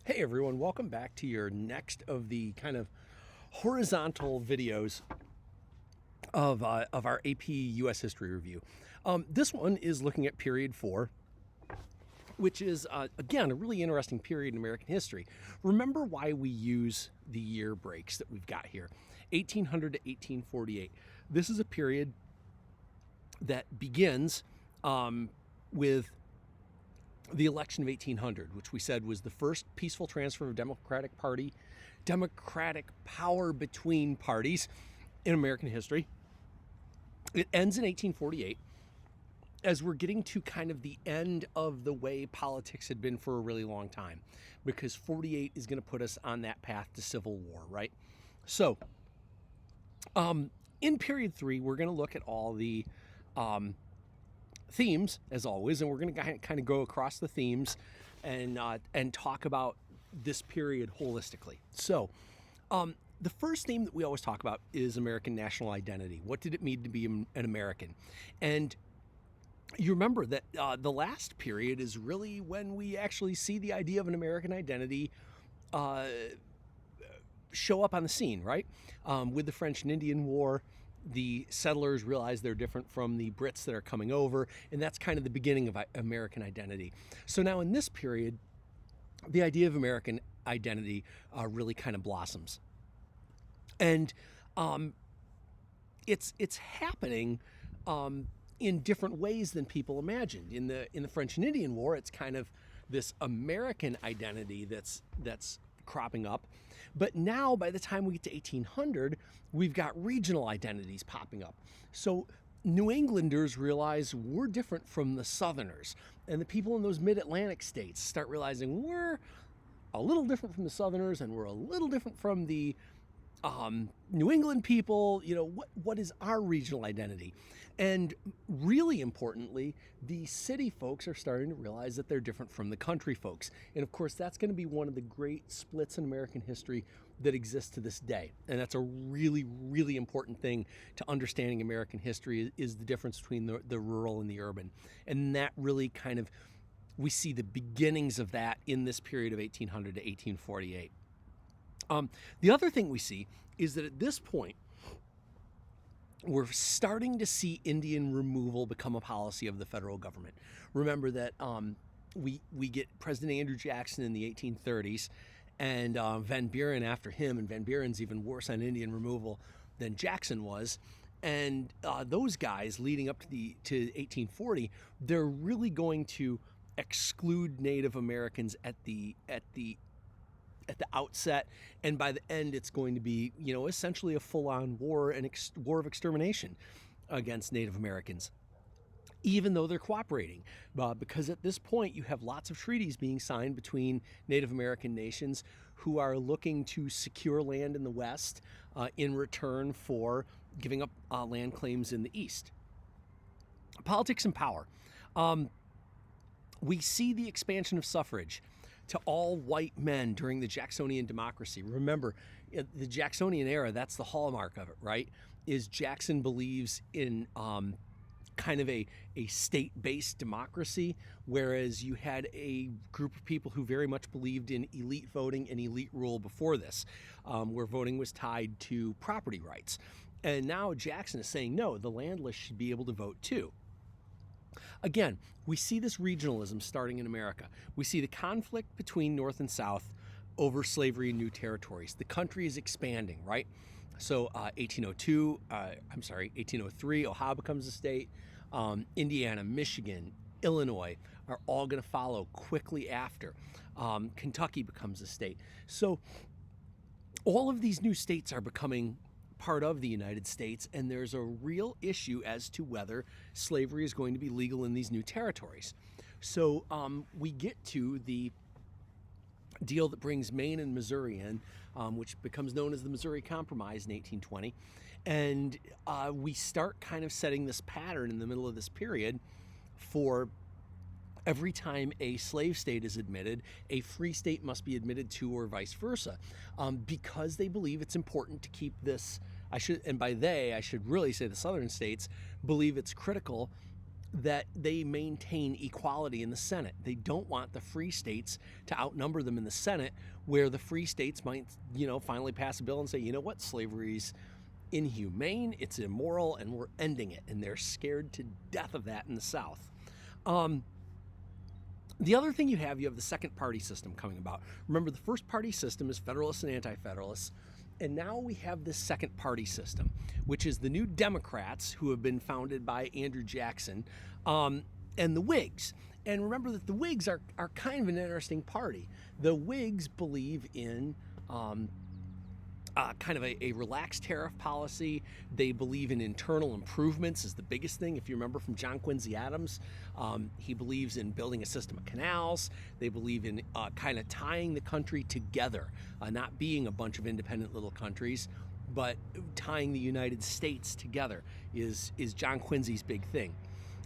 Hey everyone, welcome back to your next of the kind of horizontal videos of our AP US History Review. This one is looking at period 4, which is, again, a really interesting period in American history. Remember why we use the year breaks that we've got here. 1800 to 1848. This is a period that begins with the election of 1800, which we said was the first peaceful transfer of democratic power between parties in American history. It ends in 1848 as we're getting to kind of the end of the way politics had been for a really long time, because 48 is going to put us on that path to civil war, right? So in period 3, we're going to look at all the themes, as always, and we're going to kind of go across the themes and talk about this period holistically. So the first theme that we always talk about is American national identity. What did it mean to be an American? And you remember that the last period is really when we actually see the idea of an American identity show up on the scene, right? With the French and Indian War, the settlers realize they're different from the Brits that are coming over, and that's kind of the beginning of American identity. So now in this period, the idea of American identity really kind of blossoms. And it's happening in different ways than people imagined. In the French and Indian War, it's kind of this American identity that's cropping up. But now, by the time we get to 1800, we've got regional identities popping up. So New Englanders realize we're different from the Southerners, and the people in those mid-Atlantic states start realizing we're a little different from the Southerners, and we're a little different from the New England people. You know, what is our regional identity? And really importantly, the city folks are starting to realize that they're different from the country folks. And of course, that's going to be one of the great splits in American history that exists to this day. And that's a really, really important thing to understanding American history, is the difference between the rural and the urban. And that really kind of, we see the beginnings of that in this period of 1800 to 1848. The other thing we see is that at this point, we're starting to see Indian removal become a policy of the federal government. Remember that we get President Andrew Jackson in the 1830s, and Van Buren after him, and Van Buren's even worse on Indian removal than Jackson was. And those guys leading up to 1840, they're really going to exclude Native Americans at the outset, and by the end it's going to be, essentially a full-on war, war of extermination against Native Americans, even though they're cooperating, because at this point you have lots of treaties being signed between Native American nations who are looking to secure land in the West in return for giving up land claims in the East. Politics and power. We see the expansion of suffrage to all white men during the Jacksonian democracy. Remember, the Jacksonian era, that's the hallmark of it, right? Is Jackson believes in kind of a state-based democracy, whereas you had a group of people who very much believed in elite voting and elite rule before this, where voting was tied to property rights. And now Jackson is saying, no, the landless should be able to vote too. Again, we see this regionalism starting in America. We see the conflict between North and South over slavery in new territories. The country is expanding, right? So 1803, Ohio becomes a state. Indiana, Michigan, Illinois are all going to follow quickly after. Kentucky becomes a state. So all of these new states are becoming part of the United States, and there's a real issue as to whether slavery is going to be legal in these new territories. So we get to the deal that brings Maine and Missouri in, which becomes known as the Missouri Compromise in 1820, and we start kind of setting this pattern in the middle of this period for every time a slave state is admitted, a free state must be admitted to, or vice versa, because they believe it's important to keep this. And by they, I should really say the southern states believe it's critical that they maintain equality in the Senate. They don't want the free states to outnumber them in the Senate, where the free states might, finally pass a bill and say, you know what, slavery's inhumane, it's immoral, and we're ending it. And they're scared to death of that in the South. The other thing you have the second party system coming about. Remember, the first party system is Federalists and Anti-Federalists. And now we have this second party system, which is the New Democrats, who have been founded by Andrew Jackson, and the Whigs. And remember that the Whigs are kind of an interesting party. The Whigs believe in kind of a relaxed tariff policy. They believe in internal improvements is the biggest thing. If you remember from John Quincy Adams, he believes in building a system of canals. They believe in kind of tying the country together, not being a bunch of independent little countries, but tying the United States together is John Quincy's big thing.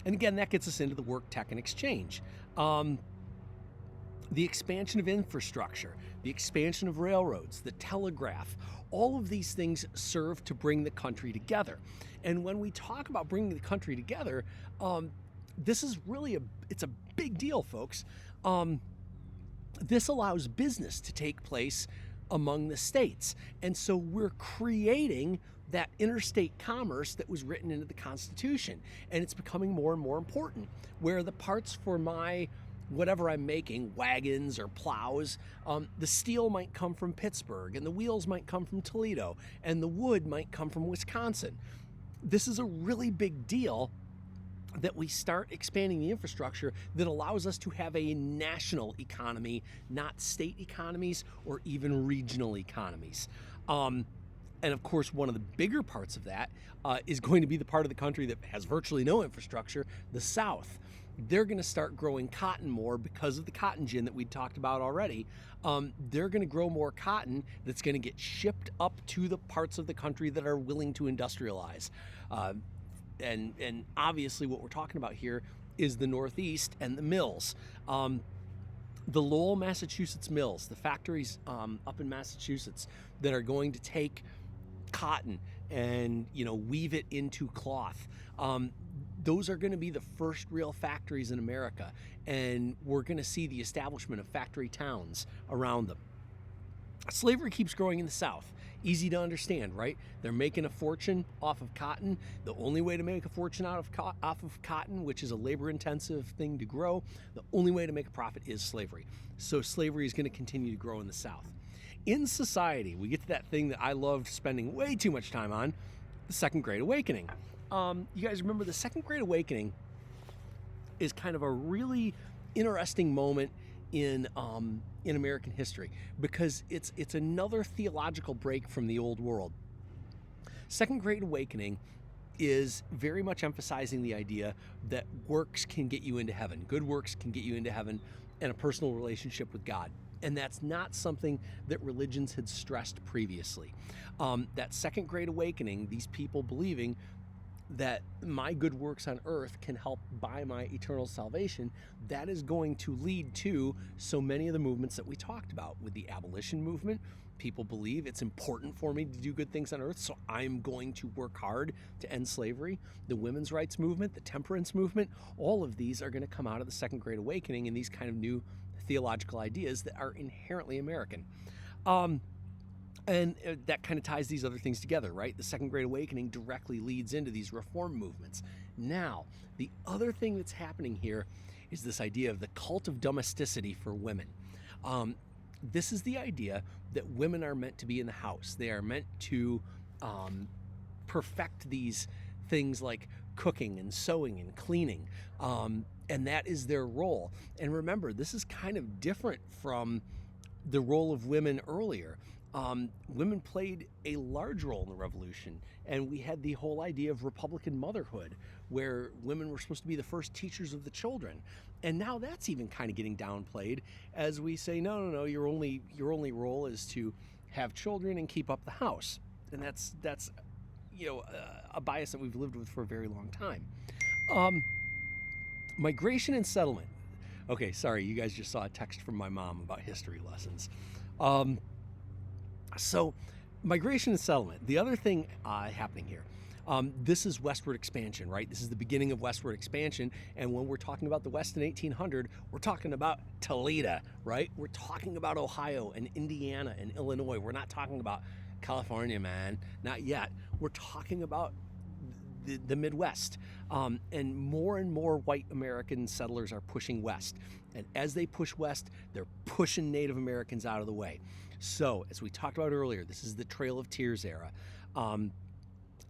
And again, that gets us into the work, tech, and exchange. The expansion of infrastructure, the expansion of railroads, the telegraph, all of these things serve to bring the country together. And when we talk about bringing the country together, this is really it's a big deal, folks. This allows business to take place among the states. And so we're creating that interstate commerce that was written into the Constitution. And it's becoming more and more important, where the parts for my whatever I'm making, wagons or plows, the steel might come from Pittsburgh, and the wheels might come from Toledo, and the wood might come from Wisconsin. This is a really big deal that we start expanding the infrastructure that allows us to have a national economy, not state economies or even regional economies. And of course, one of the bigger parts of that is going to be the part of the country that has virtually no infrastructure, the South. They're going to start growing cotton more because of the cotton gin that we talked about already. They're going to grow more cotton that's going to get shipped up to the parts of the country that are willing to industrialize. And obviously what we're talking about here is the Northeast and the mills. The Lowell, Massachusetts mills, the factories up in Massachusetts that are going to take cotton and weave it into cloth. Those are going to be the first real factories in America, and we're going to see the establishment of factory towns around them. Slavery keeps growing in the South. Easy to understand, right? They're making a fortune off of cotton. The only way to make a fortune off of cotton, which is a labor-intensive thing to grow, the only way to make a profit is slavery. So slavery is going to continue to grow in the South. In society, we get to that thing that I loved spending way too much time on, the Second Great Awakening. You guys remember the Second Great Awakening is kind of a really interesting moment in American history, because it's another theological break from the old world. Second Great Awakening is very much emphasizing the idea that works can get you into heaven. Good works can get you into heaven and a personal relationship with God. And that's not something that religions had stressed previously. That Second Great Awakening, these people believing that my good works on earth can help buy my eternal salvation, that is going to lead to so many of the movements that we talked about. With the abolition movement, people believe it's important for me to do good things on earth, so I'm going to work hard to end slavery. The women's rights movement, the temperance movement, all of these are going to come out of the Second Great Awakening and these kind of new theological ideas that are inherently American. And that kind of ties these other things together, right? The Second Great Awakening directly leads into these reform movements. Now, the other thing that's happening here is this idea of the cult of domesticity for women. This is the idea that women are meant to be in the house. They are meant to perfect these things like cooking and sewing and cleaning. And that is their role. And remember, this is kind of different from the role of women earlier. Women played a large role in the revolution, and we had the whole idea of Republican motherhood, where women were supposed to be the first teachers of the children. And now that's even kind of getting downplayed as we say, no, your only role is to have children and keep up the house. And that's a bias that we've lived with for a very long time. Migration and settlement. Okay, sorry, you guys just saw a text from my mom about history lessons. So migration and settlement, the other thing happening here, This is Westward Expansion, right? This is the beginning of Westward Expansion. And when we're talking about the West in 1800, we're talking about Toledo, right? We're talking about Ohio and Indiana and Illinois. We're not talking about California, man. Not yet. We're talking about the Midwest. And more white American settlers are pushing west. And as they push west, they're pushing Native Americans out of the way. So, as we talked about earlier, this is the Trail of Tears era.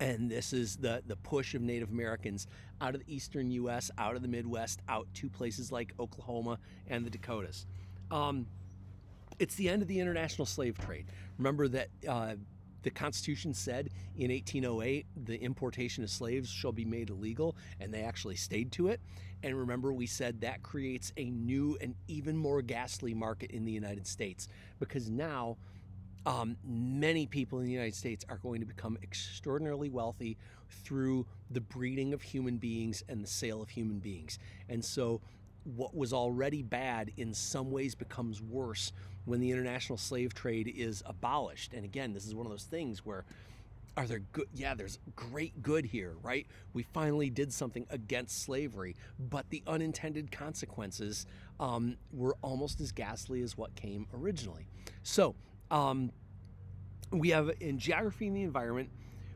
And this is the push of Native Americans out of the eastern U.S., out of the Midwest, out to places like Oklahoma and the Dakotas. It's the end of the international slave trade. Remember that the Constitution said in 1808 the importation of slaves shall be made illegal, and they actually stayed to it. And remember, we said that creates a new and even more ghastly market in the United States, because now many people in the United States are going to become extraordinarily wealthy through the breeding of human beings and the sale of human beings. And so what was already bad in some ways becomes worse when the international slave trade is abolished. And again, this is one of those things where, are there good? Yeah, there's great good here, right? We finally did something against slavery, but the unintended consequences were almost as ghastly as what came originally. So we have, in geography and the environment,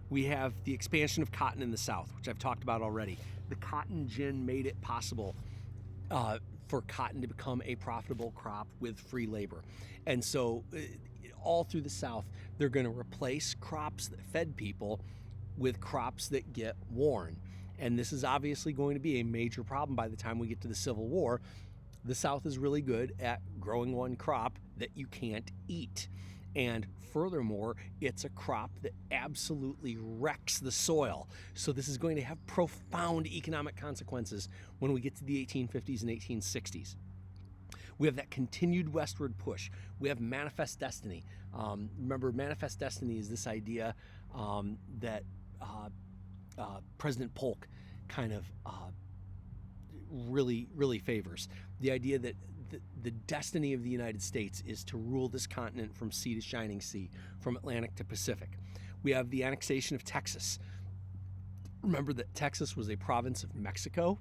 we have the expansion of cotton in the South, which I've talked about already. The cotton gin made it possible for cotton to become a profitable crop with free labor. And so all through the South, they're going to replace crops that fed people with crops that get worn. And this is obviously going to be a major problem by the time we get to the Civil War. The South is really good at growing one crop that you can't eat. And furthermore, it's a crop that absolutely wrecks the soil. So this is going to have profound economic consequences when we get to the 1850s and 1860s. We have that continued westward push. We have manifest destiny. Remember, manifest destiny is this idea that President Polk kind of really favors. The idea that the destiny of the United States is to rule this continent from sea to shining sea, from Atlantic to Pacific. We have the annexation of Texas. Remember that Texas was a province of Mexico.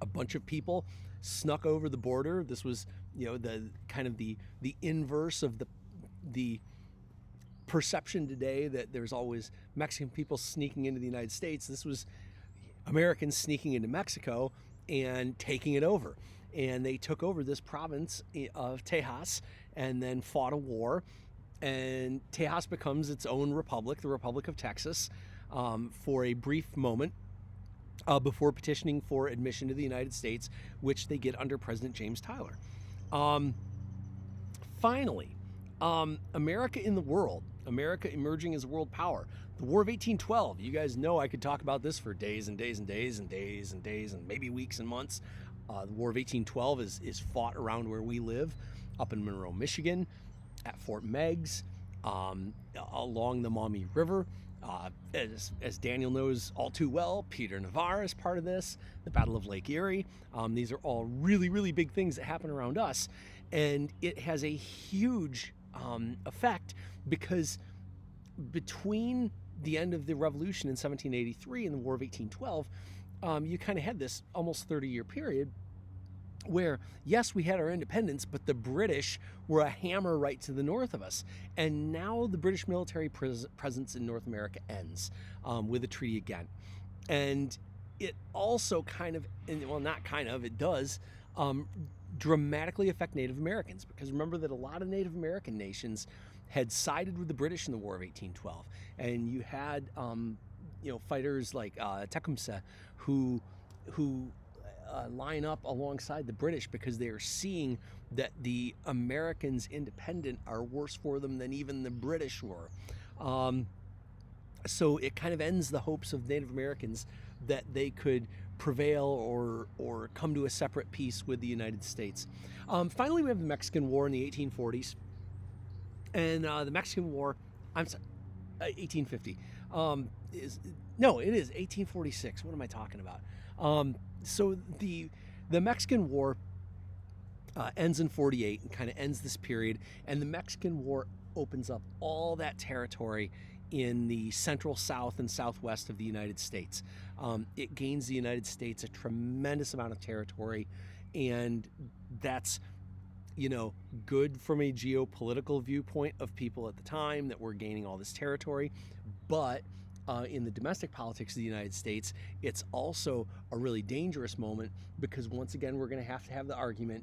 A bunch of people snuck over the border. This was, the kind of the inverse of the perception today that there's always Mexican people sneaking into the United States. This was Americans sneaking into Mexico and taking it over. And they took over this province of Tejas and then fought a war. And Tejas becomes its own republic, the Republic of Texas, for a brief moment before petitioning for admission to the United States, which they get under President James Tyler. Finally, America in the world, America emerging as a world power. The War of 1812, you guys know I could talk about this for days and days and days and days and days and maybe weeks and months. The War of 1812 is fought around where we live, up in Monroe, Michigan, at Fort Meigs, along the Maumee River. As Daniel knows all too well, Peter Navarre is part of this, the Battle of Lake Erie. These are all really big things that happen around us. And it has a huge effect because between the end of the Revolution in 1783 and the War of 1812, you kind of had this almost 30-year period where, yes, we had our independence, but the British were a hammer right to the north of us. And now the British military presence in North America ends with a treaty again. And it also it does dramatically affect Native Americans, because remember that a lot of Native American nations had sided with the British in the War of 1812. And you had fighters like Tecumseh who line up alongside the British because they are seeing that the Americans independent are worse for them than even the British were. So it kind of ends the hopes of Native Americans that they could prevail or come to a separate peace with the United States. Finally, we have the Mexican War in the 1840s. And the Mexican War, 1850. It is 1846. What am I talking about? So the Mexican War ends in 48 and kind of ends this period, and the Mexican War opens up all that territory in the central south and southwest of the United States. It gains the United States a tremendous amount of territory, and that's, you know, good from a geopolitical viewpoint of people at the time that we're gaining all this territory. But in the domestic politics of the United States, it's also a really dangerous moment, because once again, we're going to have the argument,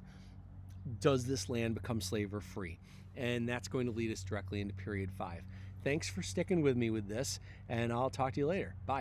does this land become slave or free? And that's going to lead us directly into period 5. Thanks for sticking with me with this, and I'll talk to you later. Bye.